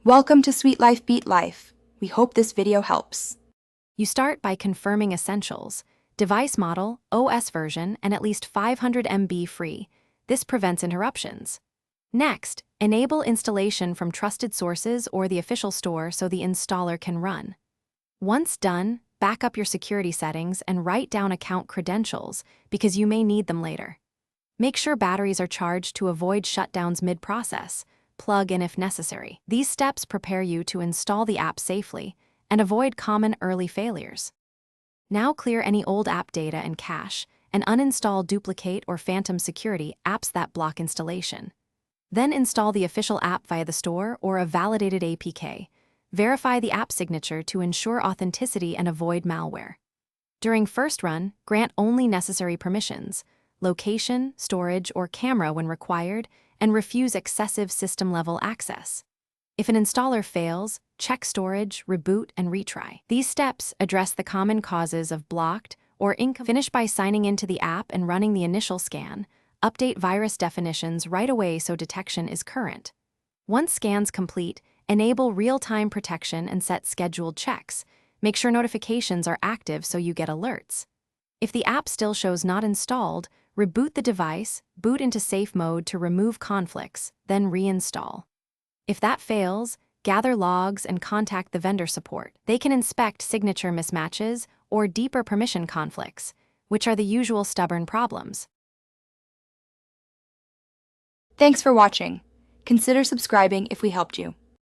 Welcome to Sweet Life Beat Life. We hope this video helps. You start by confirming essentials: device model, OS version, and at least 500 MB free. This prevents interruptions. Next, enable installation from trusted sources or the official store so the installer can run. Once done, back up your security settings and write down account credentials because you may need them later. Make sure batteries are charged to avoid shutdowns mid-process. Plug in if necessary. These steps prepare you to install the app safely and avoid common early failures. Now clear any old app data and cache and uninstall duplicate or phantom security apps that block installation. Then install the official app via the store or a validated APK. Verify the app signature to ensure authenticity and avoid malware. During first run, grant only necessary permissions: location, storage, or camera when required, and refuse excessive system-level access. If an installer fails, check storage, reboot, and retry. These steps address the common causes of blocked or incomplete. Finish by signing into the app and running the initial scan. Update virus definitions right away so detection is current. Once scans complete, enable real-time protection and set scheduled checks. Make sure notifications are active so you get alerts. If the app still shows not installed, reboot the device, boot into safe mode to remove conflicts, then reinstall. If that fails, gather logs and contact the vendor support. They can inspect signature mismatches or deeper permission conflicts, which are the usual stubborn problems. Thanks for watching. Consider subscribing if we helped you.